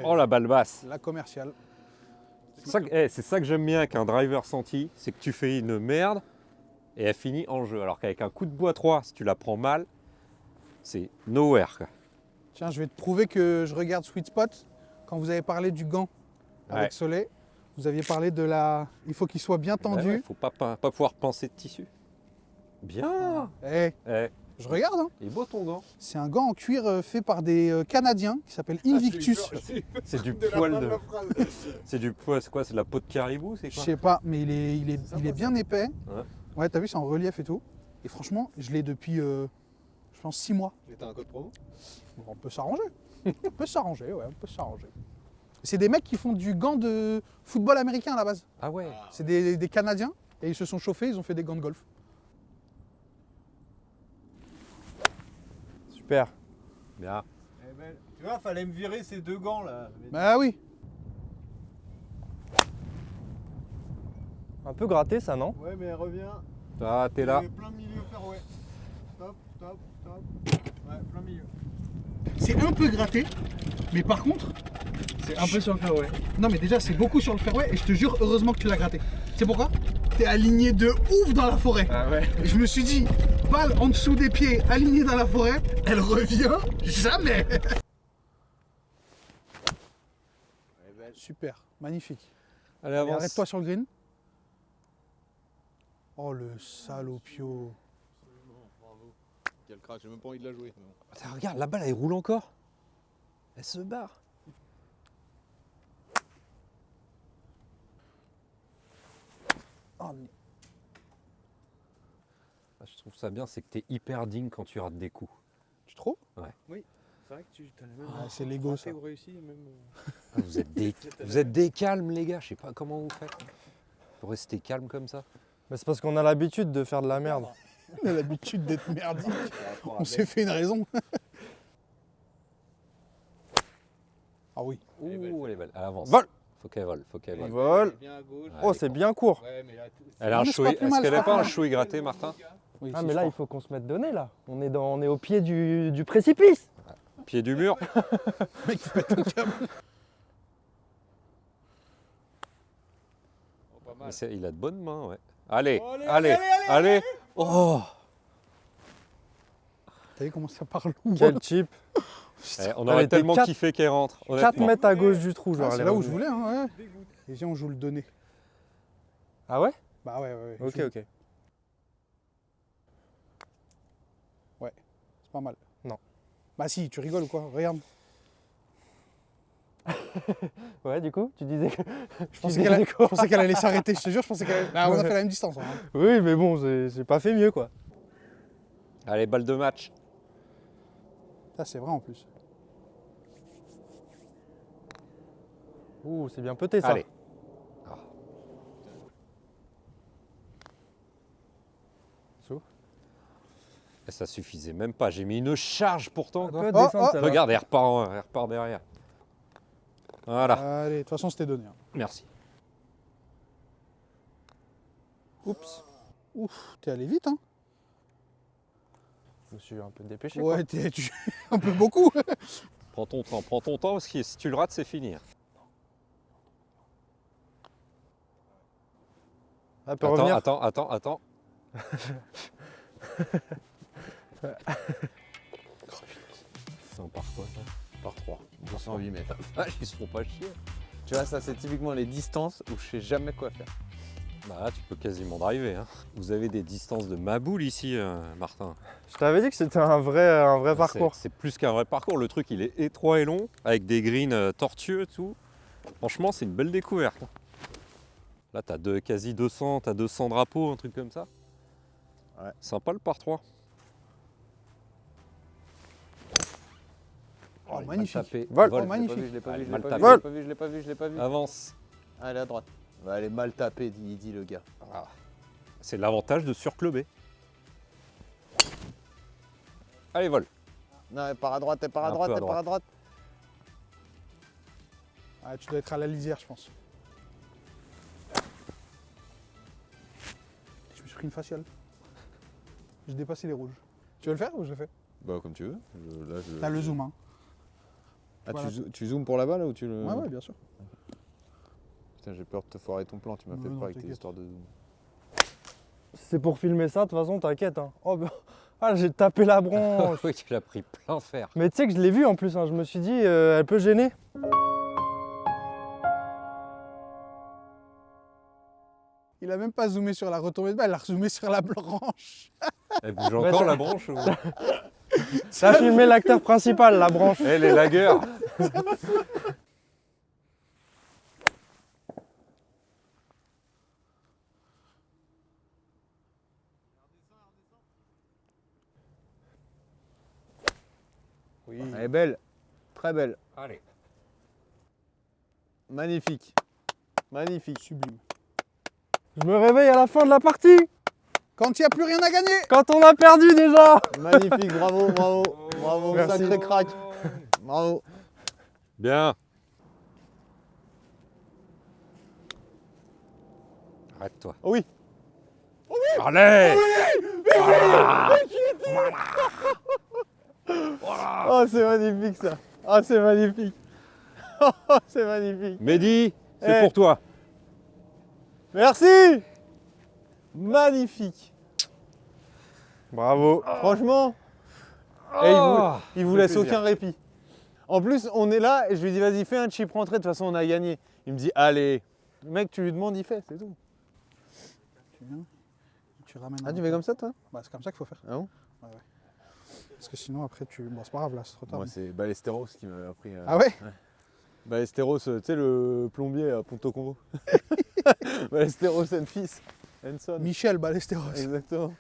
Oh la balle basse. La commerciale. C'est ça que j'aime bien avec un driver senti, c'est que tu fais une merde et elle finit en jeu. Alors qu'avec un coup de bois 3, si tu la prends mal, c'est nowhere, quoi. Tiens, je vais te prouver que je regarde Sweet Spot. Quand vous avez parlé du gant avec Ouais. Soleil, vous aviez parlé de la... Il faut qu'il soit bien Bah ouais, tendu. faut pas pouvoir pincer de tissu. Bien. Eh, Eh, je regarde, hein. il est beau ton gant. C'est un gant en cuir fait par des Canadiens qui s'appelle Invictus. C'est du poil de... C'est du poil, c'est quoi? C'est de la peau de caribou, c'est Je quoi? sais pas, mais il est bien épais. Ouais. Ouais, t'as vu, c'est en relief et tout. Et franchement, je l'ai depuis, je pense, 6 mois. Et t'as un code promo? Bon, on peut s'arranger. On peut s'arranger, ouais, on peut s'arranger. C'est des mecs qui font du gant de football américain à la base. Ah ouais. C'est des Canadiens et ils se sont chauffés, ils ont fait des gants de golf. Super. Bien. Tu vois, fallait me virer ces deux gants là. Bah oui. Un peu gratté, ça, non? Ouais, mais reviens. Ah, t'es là. Plein milieu fairway. Top. Ouais, plein milieu. C'est un peu gratté, mais par contre, C'est un peu sur le fairway. non mais déjà c'est beaucoup sur le fairway et je te jure, heureusement que tu l'as gratté. C'est pourquoi? T'es aligné de ouf dans la forêt. Ah ouais. Et je me suis dit, balle en dessous des pieds, alignée dans la forêt, elle revient jamais. Super, magnifique. Allez, Allez, avance. arrête-toi sur le green. Oh le salopio. Bravo. Quel crack, j'ai même pas envie de la jouer. mais bon. Attends, regarde, la balle, elle roule encore. Elle se barre. Oh, mais- Je trouve ça bien, c'est que t'es hyper digne quand tu rates des coups. Tu trouves? C'est vrai que tu as la même. Ah, c'est l'ego ça. ou réussi, même. Ah, vous êtes des calmes, les gars. Je sais pas comment vous faites. Pour rester calme comme ça. Mais c'est parce qu'on a l'habitude de faire de la merde. On a l'habitude d'être merdique. On s'est fait une raison. Ah oui. Ouh, elle est belle. Elle avance. Vol. Faut qu'elle vole, faut qu'elle vole. Vol. Bien à gauche. Oh, c'est bien court. Ouais, mais là, Elle a un Non, mais c'est chouet. pas plus Est-ce mal, qu'elle c'est n'a pas pas un plus chouet gratté, Martin? Oui, Ah, si, mais je là, crois. il faut qu'on se mette de nez, là. On est au pied du précipice. Pied du mur. Mec, il pète un câble. oh, pas mal. Il a de bonnes mains, ouais. Allez, Oh, allez, allez, allez, allez. Oh. T'as vu comment ça parle loin? Quel chip. Eh, on Elle aurait était tellement quatre- kiffé qu'elle rentre. 4 honnêtement. mètres à gauche du trou, Ah, genre. c'est elle est là où je revenue. voulais, hein, ouais. Et viens, on joue le donné. Ah ouais? Bah ouais, ouais. Ok, joue. ok. C'est pas mal. Non. Bah si, tu rigoles ou quoi? Regarde. Ouais, du coup, tu disais que. Je pensais qu'elle allait s'arrêter, je te jure, je pensais qu'elle allait... Bah, on a fait la même distance. Hein. Oui, mais bon, j'ai pas fait mieux, quoi. Allez, balle de match. Ça, c'est vrai en plus. Ouh, c'est bien pété, ça. Allez. Et ça suffisait même pas. J'ai mis une charge pourtant. quoi. Peut Oh, descendre, oh. celle-là. Regarde, elle repart derrière. Voilà. Allez, de toute façon, c'était donné. Hein. Merci. Oups. Ouf, t'es allé vite, hein? Je me suis un peu dépêché, quoi. Ouais, un peu beaucoup. Prends ton temps parce que si tu le rates, c'est fini. Elle peut revenir. Attends. C'est un par quoi ça? Par 3, 208 mètres. Ah, ils se font pas chier. Tu vois, ça c'est typiquement les distances où je sais jamais quoi faire. Bah là, tu peux quasiment driver. Hein. Vous avez des distances de ma boule ici, Martin. Je t'avais dit que c'était un vrai parcours. C'est plus qu'un vrai parcours. Le truc, il est étroit et long, avec des greens tortueux et tout. Franchement, c'est une belle découverte. Là, t'as quasi 200, t'as 200 drapeaux, un truc comme ça. Ouais. Sympa le par 3. Oh, magnifique. Tapé. Vol. Vol. Oh, magnifique. Je l'ai pas vu, Allez, je l'ai mal pas tapé. vu, je l'ai pas vu, je l'ai pas vu, je l'ai pas vu. Avance. Ah, elle est à droite. Bah, elle est mal tapée, dit le gars. Ah. C'est l'avantage de surclubber. Allez, vol. Non, elle part à droite, elle part à Un droite, peu à elle part à droite. Ah, tu dois être à la lisière, je pense. Je me suis pris une faciale. J'ai dépassé les rouges. Tu veux le faire ou je le fais? Bah, comme tu veux. T'as le zoom, hein. Ah, Voilà. tu zoomes pour la balle ou tu le. Ouais, ouais, bien sûr. Putain, j'ai peur de te foirer ton plan, tu m'as fait Non, peur avec tes t'inquiète. histoires de zoom. Si c'est pour filmer ça, de toute façon, t'inquiète. Hein. Oh, bah, ah, j'ai tapé la branche. Oui, tu l'as pris plein fer. Mais tu sais que je l'ai vu en plus, hein. Je me suis dit, elle peut gêner. Il a même pas zoomé sur la retombée de balle, il a zoomé sur la branche. Elle bouge encore la branche ou... Ça a filmé l'acteur principal, la branche. Eh, les lagueurs. Oui. Elle est belle, très belle, Allez. magnifique. Magnifique. Sublime. Je me réveille à la fin de la partie. Quand il n'y a plus rien à gagner. Quand on a perdu déjà. Magnifique, bravo, bravo, bravo, Merci. sacré crack. Bravo. Bien. Arrête-toi. Oui. Allez. Oh, c'est magnifique ça. Oh, c'est magnifique. Oh, c'est magnifique. Mehdi, c'est Eh. pour toi. Merci. Magnifique. Bravo. Franchement, et il vous laisse aucun répit. En plus, on est là et je lui dis vas-y, fais un chip rentrée, de toute façon on a gagné. Il me dit allez. Le mec, tu lui demandes, il fait, c'est tout. Tu viens. tu ramènes. Ah, tu fais comme ça, toi? Bah, c'est comme ça qu'il faut faire. Ah bon? Parce que sinon, après, tu. Bon, c'est pas grave, là, c'est trop tard. Moi, c'est Ballesteros qui m'avait appris. Ah ouais? Ballesteros, tu sais, le plombier à Ponto Combo. Ballesteros and Fils. Son. Michel Ballesteros. Exactement.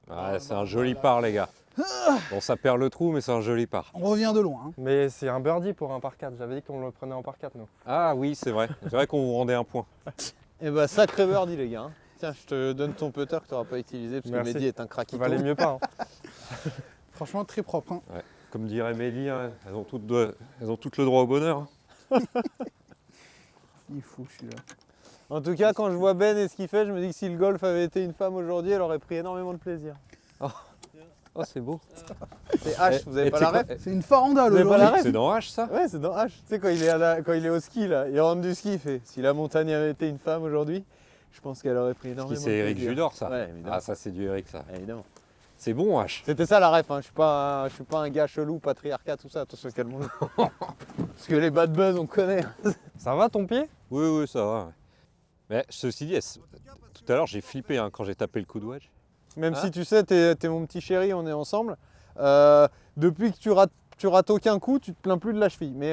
Ouais, c'est un joli par, les gars. Bon, ça perd le trou, mais c'est un joli par. On revient de loin. Hein. Mais c'est un birdie pour un par 4. J'avais dit qu'on le prenait en par 4, nous. Ah oui, c'est vrai. C'est vrai qu'on vous rendait un point. Et bah, sacré birdie, les gars. Hein. Tiens, je te donne ton putter que tu n'auras pas utilisé parce Merci. que Mehdi est un Ça craquito. valait mieux pas. Hein. Franchement, très propre. Hein. Comme dirait Mélie, hein, elles ont toutes le droit au bonheur. hein. Il est fou, celui-là. En tout cas, quand je vois Ben et ce qu'il fait, je me dis que si le golf avait été une femme aujourd'hui, elle aurait pris énormément de plaisir. Oh, c'est beau. C'est H, vous avez Et pas tu la sais ref? quoi, C'est une farandole Vous avez pas aujourd'hui. la ref? C'est dans H, ça? Ouais, c'est dans H. Tu sais, quand il est au ski, là, il rentre du ski, il fait si la montagne avait été une femme aujourd'hui, je pense qu'elle aurait pris énormément de C'est Eric plaisir. Judor, ça. Ouais, évidemment. Ah, ça, c'est du Eric, ça. Évidemment. C'est bon, H. C'était ça la ref, hein. Je suis pas un gars chelou, patriarcat, tout ça, attention calme-nous. Parce que les bad buzz, on connaît. Ça va ton pied? Oui, oui, ça va. ouais. Mais ceci dit, tout à l'heure, j'ai flippé hein, quand j'ai tapé le coup de wedge. Même Hein? si tu sais, t'es mon petit chéri, on est ensemble. Depuis que tu rates aucun coup, tu te plains plus de la cheville. Mais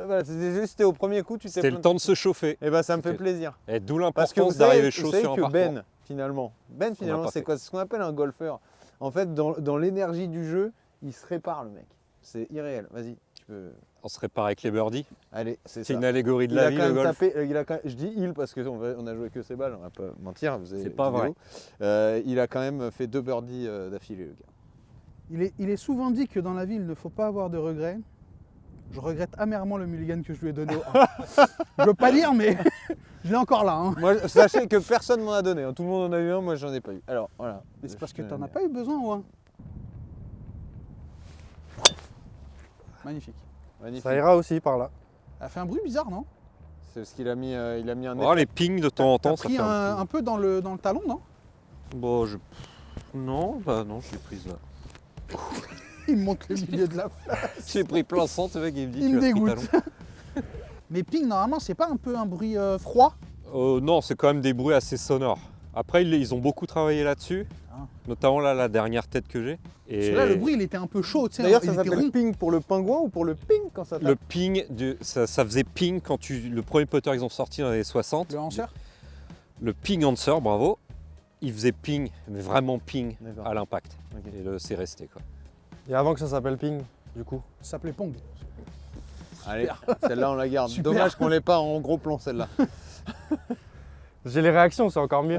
voilà, c'était au premier coup, tu t'es C'était le temps de se chauffer. Et bah ça me fait C'était- plaisir. Et d'où Parce que l'importance d'arriver chaud vous savez sur un que parcours. Ben, finalement, pas c'est fait. quoi? C'est ce qu'on appelle un golfeur. En fait, dans l'énergie du jeu, il se répare le mec. C'est irréel. Vas-y, tu peux. On se répare avec les birdies. Allez, c'est C'est ça. une allégorie de Il la a vie, quand le même golf. tapé, je dis il parce qu'on a joué que ses balles, on va pas mentir. Vous avez C'est pas vidéo. Il a quand même fait 2 birdies d'affilée, le gars. Il est souvent dit que dans la vie, il ne faut pas avoir de regrets. Je regrette amèrement le mulligan que je lui ai donné au 1. Je veux pas dire, mais je l'ai encore là. Hein. Moi, sachez que personne m'en a donné. Hein. Tout le monde en a eu un, moi j'en ai pas eu. Alors voilà. Mais c'est parce que tu n'en as pas eu besoin au 1. Magnifique. Magnifique. Ça ira aussi par là. Elle a fait un bruit bizarre, non? C'est parce qu'il a mis, il a mis un Oh, effet. les pings de temps en T'as temps, ça pris fait un un peu dans le talon, non? Bon, non, bah non, je l'ai prise là. Il me montre le milieu de la J'ai pris plein centre, le mec, il me dit Il tu me as pris dégoûte. talon. Mais ping, normalement, c'est pas un peu un bruit froid? Non, c'est quand même des bruits assez sonores. Après, ils ont beaucoup travaillé là-dessus, Ah. notamment là, la dernière tête que j'ai. Parce Et que là, le bruit, il était un peu chaud, tu sais. D'ailleurs, il ça était s'appelle rond. ping pour le pingouin ou pour le ping quand ça tape? le ping, ça faisait ping quand le premier putter qu'ils ont sorti dans les années 60. Le Hanser. Le ping answer, bravo. Il faisait ping, mais vraiment ping D'accord. à l'impact. Ok. Et c'est resté quoi. Et avant que ça s'appelle ping, du coup. Ça s'appelait Pong. Allez, celle-là on la garde. Super. Dommage qu'on l'ait pas en gros plan celle-là. J'ai les réactions, c'est encore mieux.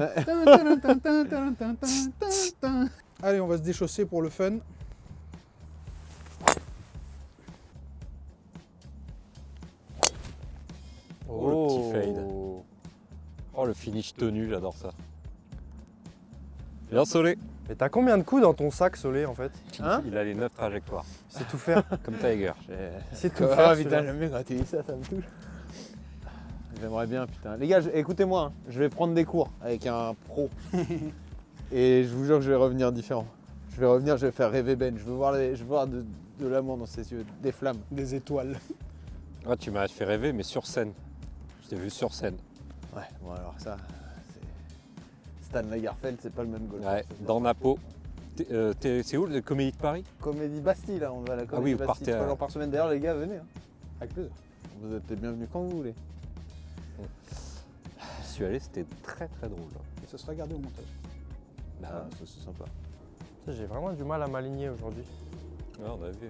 Allez, on va se déchausser pour le fun. Oh, le petit fade. Oh, le finish tenu, j'adore ça. Bien Solé. Et t'as combien de coups dans ton sac, Solé, en fait? Hein? Il a les 9 trajectoires, C'est tout faire. comme Tiger. C'est tout Ah faire. putain, celui-là. j'aime bien quand tu dis ça, ça me touche. J'aimerais bien, putain. Les gars, écoutez-moi, hein. Je vais prendre des cours avec un pro. Et je vous jure que je vais revenir différent. Je vais revenir, je vais faire rêver Ben. Je veux voir de l'amour dans ses yeux, des flammes. Des étoiles. Ah, tu m'as fait rêver, mais sur scène. Je t'ai vu sur scène. Ouais, bon alors ça, c'est... Stan Lagerfeld, c'est pas le même golf. Ouais, dans Napo. C'est où le Comédie de Paris? Comédie Bastille, là, on va à la oui, Comédie vous Bastille partez à- 3 jours par semaine. D'ailleurs, les gars, venez. Hein. Avec plaisir. Vous êtes les bienvenus quand vous voulez. Je suis allé, c'était très très drôle. Et ça sera gardé au montage. Bah, Ah, ça c'est sympa. J'ai vraiment du mal à m'aligner aujourd'hui. ouais, on a vu.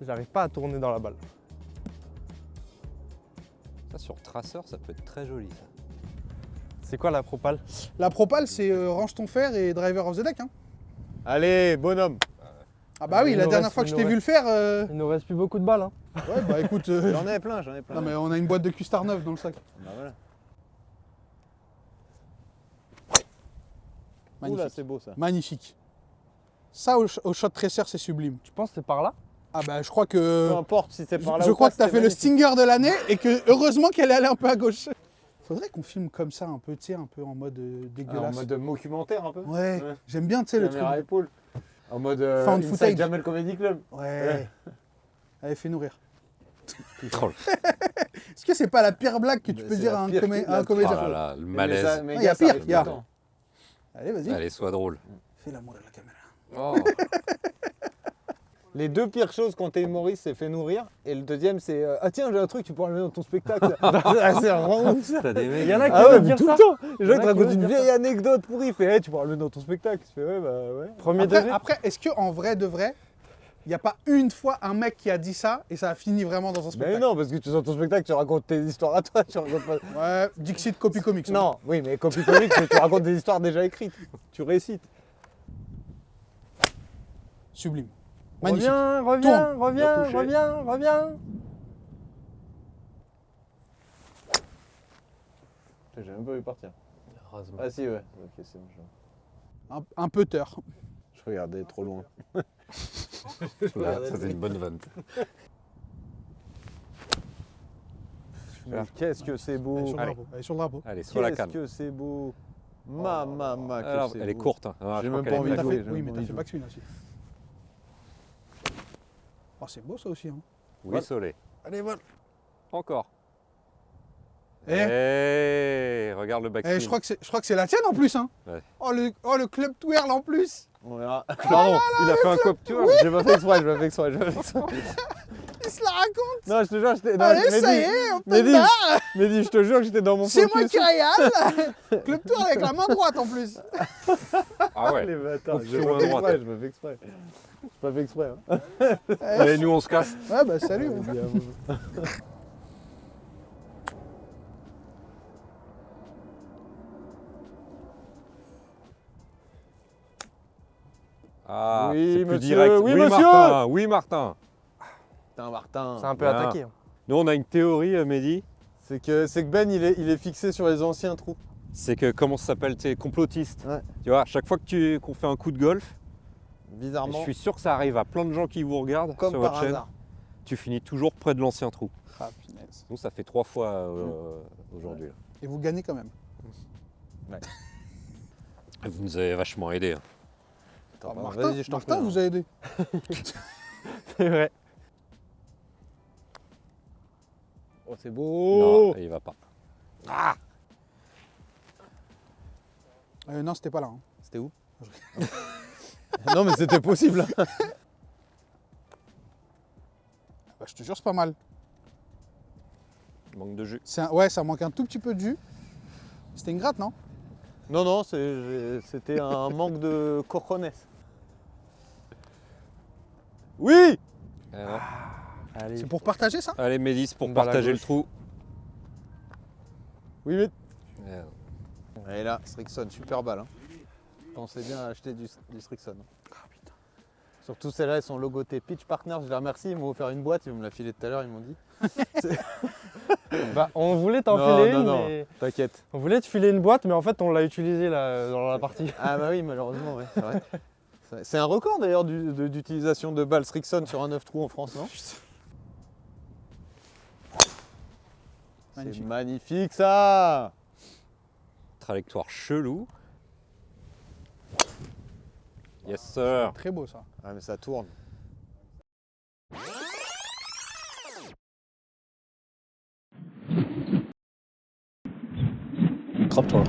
J'arrive pas à tourner dans la balle. Ça, sur traceur, ça peut être très joli. Ça. C'est quoi la propale? La propale, c'est range ton fer et driver of the deck. Hein. Allez, bonhomme. Ah bah oui, Il la nous dernière reste- fois que je il t'ai nous vu le faire, Il nous reste plus beaucoup de balles. Hein. ouais, bah écoute, J'en ai plein. non mais on a une boîte de Custar 9 dans le sac. Bah voilà. Magnifique. Oula, c'est beau ça. Magnifique. Ça, au shot tracer, c'est sublime. Tu penses que c'est par là? Ah bah je crois Peu que... importe si c'est par là Je ou crois pas, que t'as c'est fait le magnifique. stinger de l'année et que heureusement qu'elle est allée un peu à gauche. Faudrait qu'on filme comme ça un peu, tu sais, un peu en mode Ah, en dégueulasse. mode documentaire un peu. Ouais, Ouais. j'aime bien, tu sais, le truc. Caméra épaule. En mode Found Inside footage. Jamel Comedy Club. Ouais. Allez, fais-nous rire. Oh, Est-ce que c'est pas la pire blague que tu Mais peux c'est dire la à un, pire comé- qui- à un la comédien? là là, le Mais malaise. ça- mais Ah, y a gars, ça pire, arrive y a- tout le temps. Allez, vas-y. Allez, sois drôle. Fais l'amour à la caméra. Oh. Les deux pires choses quand t'es humoriste, c'est fait nourrir. Et le deuxième, c'est ah tiens, j'ai un truc, tu pourras le mettre dans ton spectacle. Ah, c'est vraiment ouf ça. T'as des mecs. Il y en a qui Ah ouais, veulent mais dire tout ça. le temps. Les Il y gens en a te qui racontent veulent une dire vieille anecdote pourrie. Il fait, tu pourras le mettre dans ton spectacle. Tu fais, ouais, bah ouais. Premier degré. Après, est-ce qu'en vrai de vrai, il n'y a pas une fois un mec qui a dit ça et ça a fini vraiment dans un Mais spectacle? non, parce que tu sors ton spectacle, tu racontes tes histoires à toi. Tu racontes pas... Ouais, Dixit Copy Comics. hein. Non, oui, mais copie comique, c'est que tu racontes des histoires déjà écrites. Tu récites. Sublime. Magnifique. Reviens, Bien touché. reviens. J'ai même pas vu partir. Heureusement. Ah si, ouais. Ok, c'est bon. Un peu tard. Je regardais trop loin. Là, ça c'est une bonne vanne. Qu'est-ce que c'est Elle est beau. sur le drapeau. Elle est sur le drapeau. Allez, sur la Qu'est-ce canne. que c'est beau. Maman, que Alors, c'est elle est beau. courte. Hein. Ah, J'ai je même crois pas qu'elle envie est de T'as jouer. fait- j'ai Oui, même mais pas t'as envie fait de backspin aussi. Oh, c'est beau ça aussi. Hein. Oui, Soleil. Allez, voilà. Encore. Eh, Regarde le backspin. je crois que c'est la tienne en plus. Hein. Ouais. Oh, le club twirl en plus. On verra. Pardon, il a fait un cop tour. J'ai pas fait exprès, j'ai pas fait exprès. Il se la raconte. Non, je te jure, j'étais. non, Allez, Mehdi, ça y est, on peut Mehdi, là. Mehdi, je te jure que j'étais dans mon C'est focus. moi qui régale. Club twirl avec la main droite en plus. Ah ouais. Les bâtards, Option j'ai à pas fait droite. exprès, j'ai pas fait exprès. J'ai pas fait exprès. Hein. Allez, nous on se casse. Ouais, bah salut. Ah, Oui, c'est plus monsieur, direct. oui, monsieur. Martin. Oui, Martin. Putain, Martin. C'est un peu Bien. attaqué. hein. Nous, on a une théorie, Mehdi. C'est que Ben, il est fixé sur les anciens trous. C'est que, comment ça s'appelle, t'es complotiste. Ouais. Tu vois, à chaque fois qu'on fait un coup de golf, et Bizarrement, je suis sûr que ça arrive à plein de gens qui vous regardent comme sur par votre chaîne, hasard. tu finis toujours près de l'ancien trou. Ah, punaise. Nous, ça fait 3 fois aujourd'hui. Et vous gagnez quand même. Vous nous avez vachement aidé. Hein. Attends, Ah, pardon, Martin, vas-y, je t'en Martin prie. vous a aidé. C'est vrai. Oh, c'est beau. Non, il va pas. Non, c'était pas là. hein. C'était où Non, mais c'était possible. hein. Bah, je te jure, c'est pas mal. Manque de jus. Ouais, ça manque un tout petit peu de jus. C'était une gratte, non? Non, c'était un manque de cojones. Oui. Alors, Allez. C'est pour partager ça? allez, Mehdi, c'est pour On va à la partager le gauche. trou. Oui, vite. Merde. Et là, Strixon, super balle. Hein. Pensez bien à acheter du Strixon. Surtout celles-là, elles sont logotées Pitch Partners. Je les remercie. Ils m'ont offert une boîte. Ils me l'a filé tout à l'heure. Ils m'ont dit. Bah, on voulait t'en Non, filer non, une, non. mais... T'inquiète. On voulait te filer une boîte, mais en fait, on l'a utilisée là, dans la partie. Ah bah oui, malheureusement, ouais, c'est vrai. C'est un record d'ailleurs d'utilisation de balles Strixon sur un 9 trous en France, non? C'est Magnifique. magnifique ça. Trajectoire chelou. Yes, sir. Très beau ça. Ah mais ça tourne. Attrape-toi.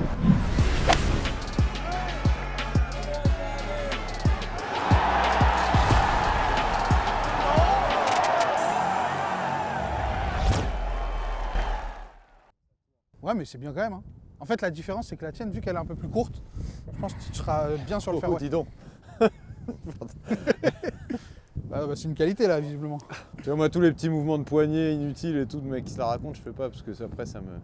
Ouais, mais c'est bien quand même. Hein. En fait, la différence, c'est que la tienne, vu qu'elle est un peu plus courte, je pense que tu seras bien sur le Oh, fairway. dis donc. Bah, c'est une qualité là, visiblement. Tu vois, moi, tous les petits mouvements de poignet inutiles et tout, de mec qui se la raconte, je fais pas parce que après ça me.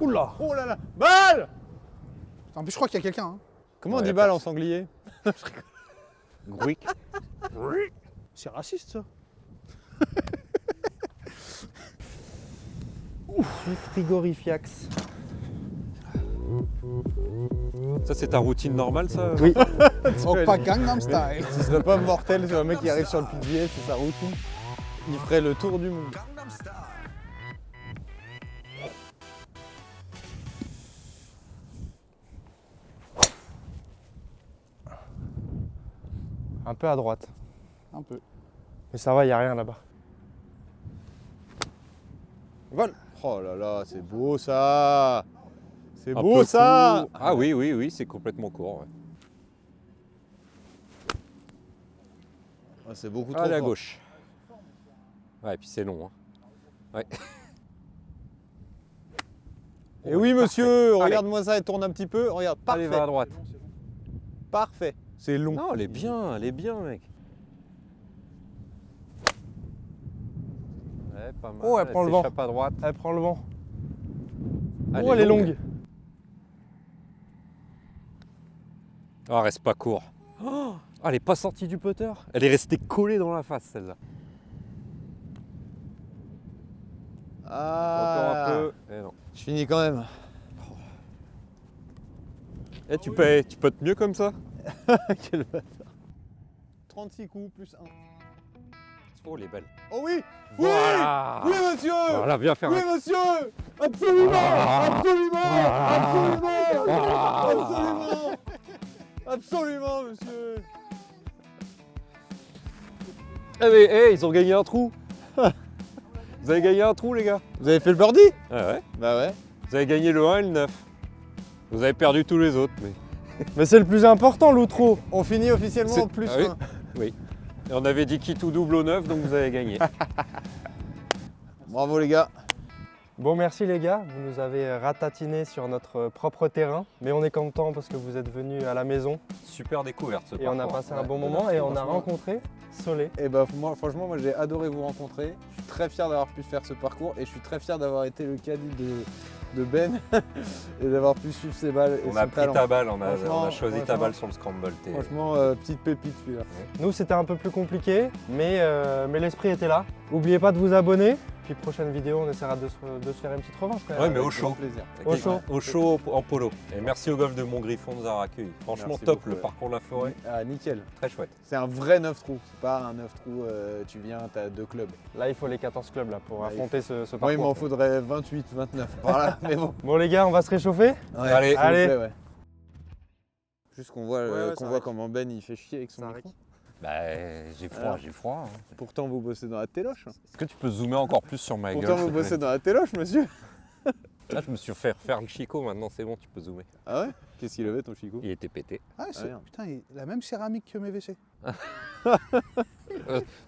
Oula! Oh là là. Balle. En plus, je crois qu'il y a quelqu'un. Hein. Comment on Ouais, dit y a balle en personne. sanglier? Gouic. C'est raciste ça. Frigorifiax. Ça, c'est ta routine normale, ça? Oui. Oh, pas Gangnam Style. Ce serait pas mortel sur un mec qui arrive sur le PGA, c'est sa routine. Il ferait le tour du monde. Un peu à droite. Un peu. Mais ça va, il n'y a rien là-bas. Vol. Oh là là, c'est beau ça. C'est Un beau peu ça. court. Ah oui, oui, oui, c'est complètement court. Ouais. Ah, c'est beaucoup trop Allez à fort. gauche. Ouais, et puis c'est long. Hein. Ouais. Et oui monsieur, Allez. regarde-moi ça, elle tourne un petit peu. Regarde, parfait. Allez, va à droite. Parfait. C'est long. Non, elle est bien, mec. Ouais, pas mal. Oh, elle prend le vent. s'échappe à droite. Elle prend le vent. Ah, Oh, elle est longue. Ah, reste pas court. Oh, elle est pas sortie du putter. Elle est restée collée dans la face, celle-là. Encore un peu. Eh non. Je finis quand même. Eh, tu peux être mieux comme ça. Quel bâtard. 36 coups plus 1. Oh, les belles. Oh oui. Voilà. Oui monsieur. Voilà, viens faire Oui un... monsieur. Absolument. Absolument. Ah. Absolument. Absolument monsieur. Eh mais, eh, ils ont gagné un trou. Vous avez gagné un trou, les gars. Vous avez fait le birdie? Ah ouais. Bah ouais. Vous avez gagné le 1 et le 9. Vous avez perdu tous les autres, mais... Mais c'est le plus important, l'outro. On finit officiellement C'est- en plus Ah oui. 1. Oui. Et on avait dit qui tout double au 9, donc vous avez gagné. Bravo les gars. Bon, merci les gars, vous nous avez ratatiné sur notre propre terrain, mais on est content parce que vous êtes venus à la maison Super découverte, ce et on a parcours. passé un bon moment et on a franchement. rencontré Solé. Et bah franchement moi j'ai adoré vous rencontrer. Je suis très fier d'avoir pu faire ce parcours et je suis très fier d'avoir été le caddie de Ben et d'avoir pu suivre ses balles et On son a pris talent. ta balle, on a Franchement, choisi ta franchement. balle sur le scramble. Franchement petite pépite celui-là. Nous, c'était un peu plus compliqué, mais l'esprit était là. N'oubliez pas de vous abonner, puis prochaine vidéo, on essaiera de se faire une petite revanche quand même. Ouais, mais Avec au chaud. grand plaisir. Au chaud. Au chaud en polo. Et merci au golf de Montgriffon de nous avoir accueillis. Franchement Merci top beaucoup, le ouais. parcours de la forêt. Ah nickel. Très chouette. C'est un vrai 9 trous. C'est pas un 9 trous, tu viens, t'as 2 clubs. Là, il faut les 14 clubs là, pour Ouais, affronter ce Moi parcours. il m'en faudrait 28, 29 par là, mais bon. Bon les gars, on va se réchauffer. Ouais, Allez. s'il vous Allez. plaît, ouais. Juste qu'on voit, Ouais, qu'on ça voit rec. comment Ben il fait chier avec son Ça micro. rec. Bah j'ai froid, Alors. j'ai froid. hein. Pourtant vous bossez dans la téloche. Est-ce que tu peux zoomer encore plus sur ma Pourtant gueule vous s'il te plaît bossez dans la téloche monsieur. Là je me suis fait refaire le chicot, maintenant c'est bon, tu peux zoomer. Ah ouais? Qu'est-ce qu'il avait ton chicot? Il était pété. Ah, c'est- merde. putain, la même céramique que mes WC.